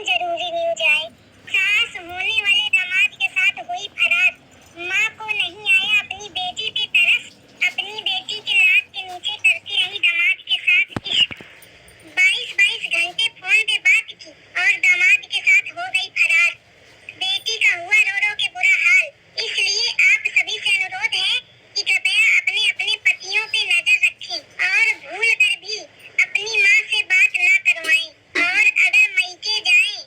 जरूरी न्यूज आए। सास होने वाले दामाद के साथ हुई फरार। माँ को नहीं आया अपनी बेटी पे तरस। अपनी बेटी के नाक के नीचे करती रही दामाद के साथ इश्क। 22-22 घंटे फोन पे बात की और दामाद के साथ हो गई फरार। बेटी का हुआ रो रो के बुरा हाल। इसलिए आप सभी से अनुरोध है कि कृपया अपने अपने पतियों पे नजर रखें और भूल कर भी अपनी माँ से बात न करवाएं। और अगर मायके जाएं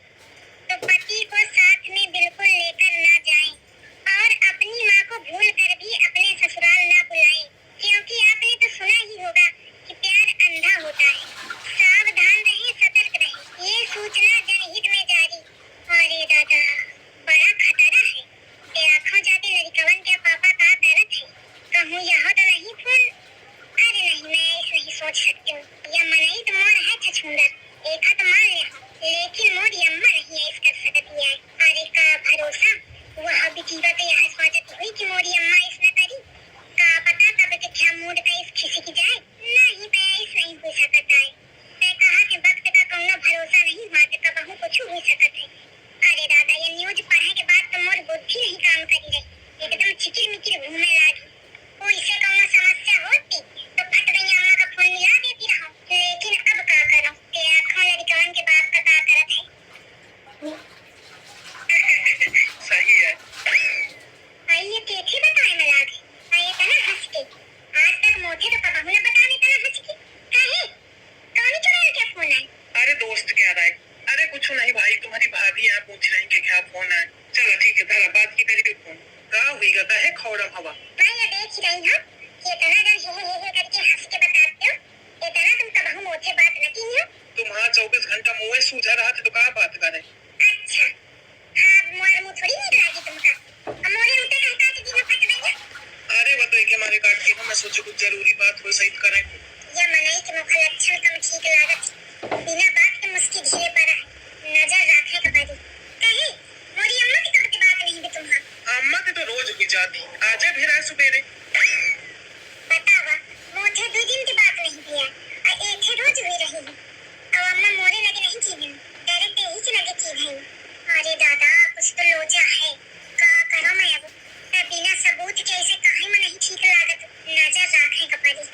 तो पति को साथ में बिल्कुल लेकर ना जाएं और अपनी माँ को भूल कर भी अपने ससुराल ना बुलाएं, क्योंकि आपने तो सुना ही होगा कि प्यार अंधा होता है। सावधान रहें, सतर्क रहें। ये सूचना जनहित में जारी। अरे दादा, बड़ा खतरा है। ते आँखों जाते लड़कवन के पापा का करत है। कहूँ यह तो नहीं फोन। अरे नहीं, मैं ऐसे नहीं सोच सकती हूँ। यह मनई तो मोर है छछूंदर। एक हाथ मान ले हो, लेकिन मोर यम्मा नहीं ऐस कर सकती है। अरे का भरोसा, वह बिटीवा तो यह सोचती हुई कि मोर यम्मा ऐस न करी। का पता तब के क्या मूड का इस खिसक जाए। नहीं पे ऐस नहीं हो सकता है। ते कहा कि वक्त का कौनो भरोसा नहीं, माते का बहु कुछ हो सकत है। अरे दादा, ये न्यूज पढ़े के बाद तो मोर बुद्धि नहीं काम करी रही। एकदम चिकिर मिकिर घूमे लागी। कोई से कौनो समस्या होती तो फट गई अम्मा का फोन मिला देती रहो। लेकिन अब का करो, ते आँखों लड़कवन के बाप का करत है। सही है। आइए कैसे बताए मैं लागे। आइए तना हंस के। आज तक मोथे तो कबहू न बताने तना हंस के। काहे? कौन चुराए क्या फोन है? अरे दोस्त क्या रहा है? अरे कुछ नहीं भाई, तुम्हारी भाभी यहाँ पूछ रही कि क्या फोन है। चलो ठीक है, धरा बात की करिए फोन। का हुई गता है खौरम हवा। मैं ये देख रही हूँ कि इतना जन हे करके हंस के बताते हो। इतना तुम कबहू मोथे बात न की हो। तुम हाँ 24 घंटा मुँह सूझा रहा था तो कहा बात करे। अच्छा, हाँ मोर मुँह थोड़ी नहीं लागी तुमका। मोरे उते कहता कि दिन फट गई है। अरे वो तो एक हमारे काट के मैं सोचे कुछ जरूरी बात हो सही करें। यह मनई के मुख लक्षण कम ठीक लागत। बिना बात के मुस्की ढीले पड़ा है। नजर रखे कबादी। कहे मोरी अम्मा की कब की बात नहीं भी तुम्हां। अम्मा के तो रोज हुई जाती। आजा भी रात सुबेरे। बतावा, मोथे 2 दिन की बात नहीं किया और एक ही रोज हुई रही है। अब अम्मा मोरे लगे नहीं चीजें, डायरेक्ट यही से लगे चीज है। अरे दादा, कुछ तो लोचा है। का करो मैं अब बिना सबूत के ऐसे काहे में नहीं ठीक लागत। नजर रखे कबादी।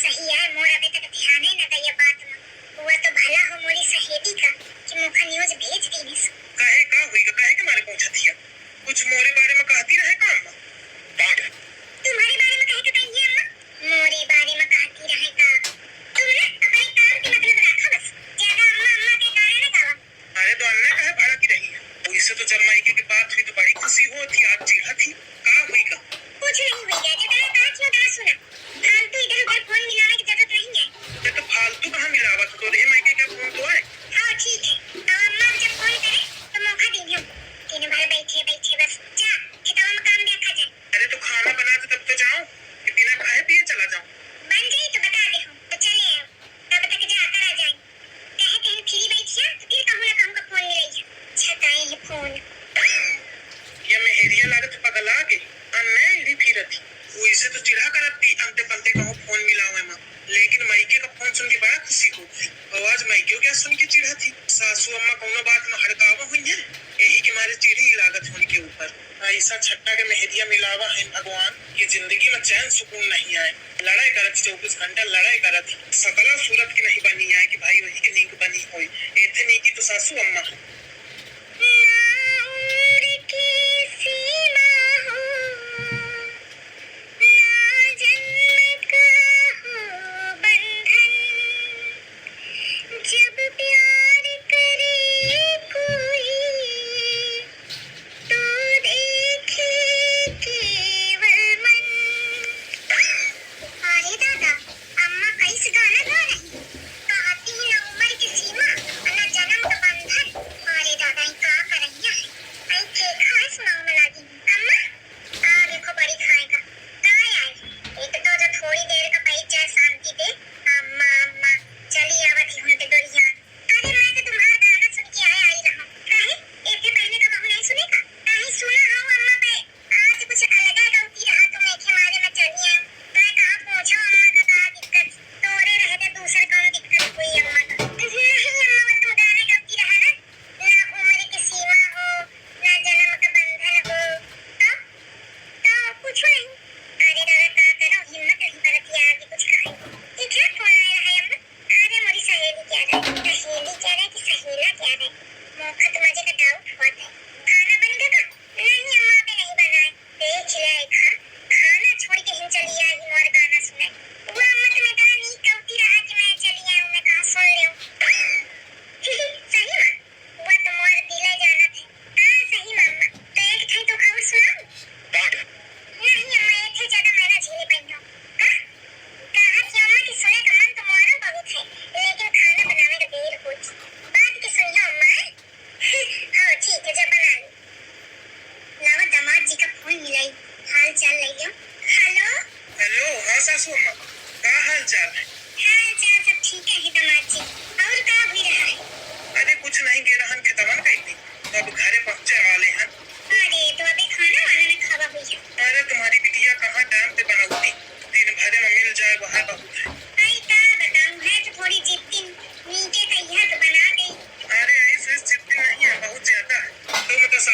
सही है, मोर अबे तक ध्यान ही न गई बात में। हुआ तो भला हो मोरी सहेली का कि मुखा न्यूज भेज दी। कहे का हुई कहे के मारे पहुंचा थिया। कुछ मोरे बारे में कहती रहे का अम्मा। तुम्हारे बारे में कहे तो कहिए अम्मा। मोरे बारे में कहती रहे का। तुम ना अपने काम के मतलब रखा बस। ज्यादा अम्मा अम्मा के कारण न गावा। अरे तो अन्य कहे भाड़ा की रही है। तो इससे तो जब मायके की बात हुई तो बड़ी खुशी होती। आज जीला थी का हुई का। कुछ नहीं हुई है, जितना कहा क्यों तना सुना। फालतू इधर उधर फोन मिलाने की जरूरत नहीं है। ये तो फालतू कहाँ मिलावत तो रे मायके क्या फोन तो है। हाँ ठीक है, अब अम्मा जब फोन करे तो मौका दीजिए। दिन भर बैठे बैठे बस जा खेतों में काम देखा जाए। अरे तो खाना बना के तब तो जाऊं कि बिना खाए पिए चला जाऊं। बन गई तो बता दे हो तो चले आओ। तब तक जा कर आ जाए। कहे कहीं फ्री बैठिया तो फिर कहूँ ना कहूँ का फोन मिलाई है। छताए है फोन। ये मेहरिया लागत पगला के अन्य इड़ी फिरती। वो इसे तो चिढ़ा करती अंते पंते कहूँ फोन मिलावे मां। लेकिन मायके का फोन सुन के बड़ा खुशी होती। आवाज मायके क्या सुन के चिढ़ा थी। सासू अम्मा कौनो बात में हड़कावा हुई है। यही के मारे चिढ़ी लागत उनके ऊपर। ऐसा छट्टा के मेहरिया मिलावा है भगवान की जिंदगी में चैन सुकून नहीं आए। लड़ाई करत 24 घंटा लड़ाई करत। सकला सूरत की नहीं बनी है कि भाई वही की नीक बनी हुई। एथे नी की तो सासू अम्मा है। ना उम्र की सीमा हो, ना जन्म का हो बंधन। जब प्यार करे कोई तो देखे केवल मन। अरे दादा, अम्मा कैसे गाना गा रही। कहती है ना उम्र की सीमा, ना जन्म का बंधन।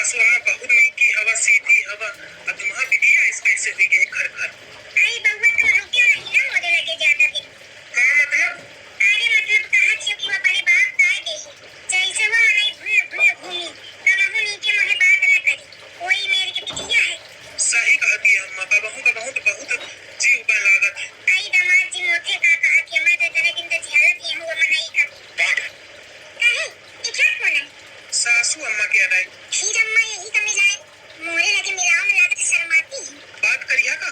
सासू अम्मा बहुत नीकी हवा, सीधी हवा, और तुम्हारा बिटिया इस कैसे हुई है घर घर। आई बउआ तुम रुकियो नहीं ना मोरे लगे ज्यादा दिन। का मतलब? अरे मतलब कहा छियो कि वो अपने बाप काय देही जैसे वो मने भूल भूल घूमी कबहू नीचे मोहे बात न करी, कोई मेरे के बिटिया है। सही कहती है अम्मा, कबहू तो बहुत जीव का लागत है। आई दामाद जी मोथे का कहा कि मैं तो तेरे दिन तो झलक ही हुआ मनाई का कहे ये क्या कौन है? सासू अम्मा के अदाई फिर अम्मा यही तो मिलाए मोरे लगे मिलाओ में लागत शर्माती है। बात करिया का?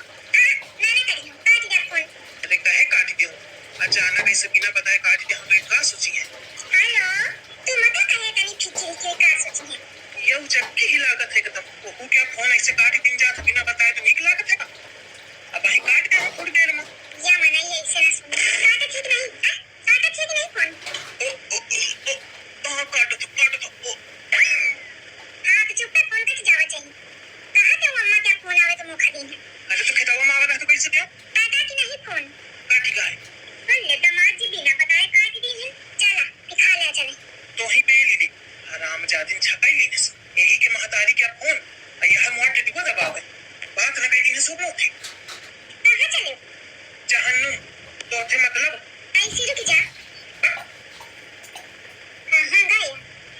मैंने करी हूँ काट दिया फोन। अरे कहे काट दियो, अचानक ऐसे बिना बताए काट दिया तो का सोची है? हेलो तू मत कहे तनी फिक्री के का सोची है? ये चक्की ही लागत है एकदम। वो क्या फोन ऐसे काट दिन जात बिना बताए तो निक लागत है का? अब भाई काट दे थोड़ी देर में। या मनाई ऐसे ना सुन काट ठीक नहीं काट ठीक नहीं फोन। काट दो। हाँ तो चुप पे फोन कट जावा चाहिए। कहा तो अम्मा क्या फोन आवे तो मुखा दी है। अरे तो खितावा मांगा था तो कैसे दिया? काटा कि नहीं फोन? काटी का है। बोले दामाद जी बिना बताए काट दी है। चला दिखा ले चले। तो ही पे ली दे। हराम जादिन छकाई ली ने। यही के महतारी क्या फोन? यह मोटे दुआ दबावे। बात न कही दी ने सो थी। कहाँ चले? जहन्नुम। तो थे मतलब? ऐसी रुक जा। हाँ गए।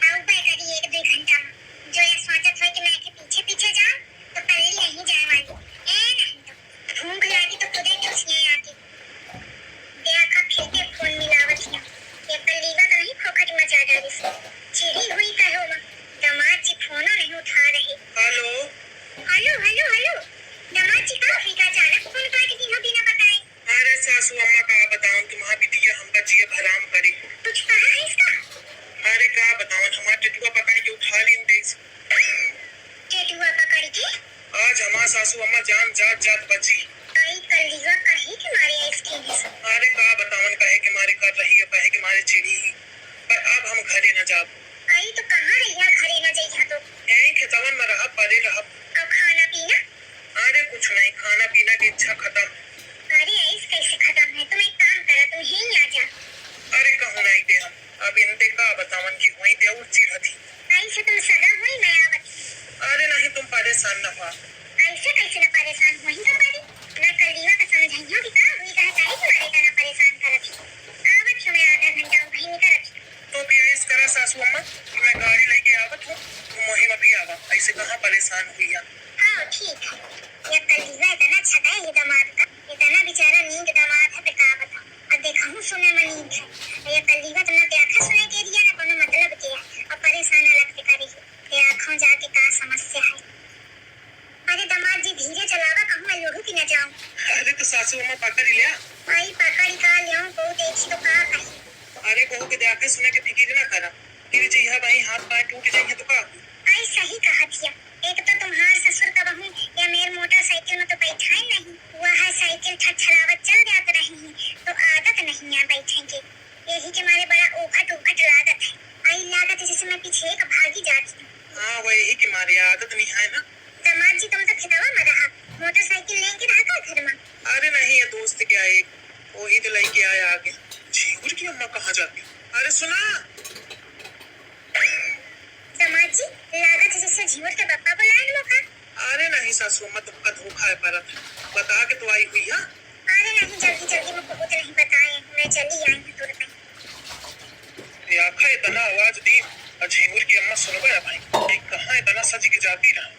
आओ पे करी 1-2 घंटा में। जो ये सोचत हुई कि मैं के पीछे पीछे जाऊं तो पल्ली नहीं जाए वाली। नहीं तो भूख लगी तो खुदे टूसने आती। देखा फिर के फोन मिलावत है। ये पल्लीवा तो नहीं खोखट मचा डाली से। चिड़ी हुई कहो मां। दामाद जी फोन नहीं उठा रहे। हेलो दामाद जी कहाँ हुई का अचानक फोन काट दी हो बिना बताए? अरे सासू अम्मा का बताऊं तुम्हारा बिटिया हमका जिए हराम करी। कुछ कहा है इसका? अरे का बताऊं हमारा टेटुआ पकड़ के उठा ली देश। टेटुआ पकड़ के? आज हमारा सासू अम्मा जान जात बची। आई कल्लीवा कहे कि मारे इसके लिए। अरे का बतावन कहे कि मारे कर रही है, कहे कि मारे चिड़ी ही। पर अब हम घरे न जाब। आई तो कहाँ रहिया घरे न जाइया तो? यही खेतवन में रहा परे रहा। अब खाना पीना? अरे कुछ नहीं, खाना पीना की इच्छा खत्म। अरे ऐस कैसे खत्म है? तुम एक काम करा तुम यहीं आ जा। अरे कहूँ नहीं दे हम। अब इनते का बतावन की वहीं दे और चिढ़ थी। ऐसे तुम सदा हुई मैं आवत। अरे नहीं तुम परेशान न हुआ। ऐसे कैसे न परेशान हुई तो पारी? मैं कल्लीवा का समझाइयो कि का हुई कहा काहे कि मारे का न परेशान करत। आवत छो मैं आधा घंटा कहीं नहीं करत। तो भी ऐस करा सासू अम्मा कि मैं गाड़ी लेके आवत हूँ, तुम वहीं में भी आवा। ऐसे कहाँ परेशान हुई है? हाँ ठीक है। ये कल्लीवा इतना छका है ये दामाद का, इतना बेचारा नींद दामाद है पे का बताऊं। अब देखा हूँ सुने में नींद है। ये कल्लीवा तो न देखा सुने के दिया न कोनो मतलब के और परेशान अलग से करी। देखो जाके का समस्या है। अरे दामाद जी धीरे चलावा कहूँ मैं लोहू की न जाऊं। अरे तो सासू अम्मा पकड़ लिया। आई पकड़ का लियो को देखी तो का कही। अरे कहू के देखे सुने के फिक्र न करा। गिर जइहा वहीं हाथ पांव टूट जाइए तो का? आई सही कहा थिया। एक तो तुम्हार ससुर का बहू या मेरे मोटरसाइकिल में तो बैठा ही नहीं। वह साइकिल छछलावत चल जात रही है तो आदत नहीं है बैठेंगे। यही के मारे बड़ा ओखट लागत है। आई लागत है जैसे मैं पीछे एक भागी जाती हूँ। हाँ वही की मारी आदत नहीं है ना। दामाद जी तुम तो खितावा में रहा मोटरसाइकिल लेके रहा घर में। अरे नहीं ये दोस्त क्या एक वही तो लेके आया आगे। झींगुर की अम्मा कहाँ जाती? अरे सुना दामाद जी लागत है जैसे झीवर के पापा बुलाए मौका। अरे नहीं सासू अम्मा तुमका धोखा है पर बता के तो आई हुई है। अरे नहीं जल्दी में बहुत नहीं बताए मैं चली आई हूँ तुरंत। आखा इतना आवाज दी और झींगुर की अम्मा सुन गया भाई कहाँ इतना सज के जाती रहा।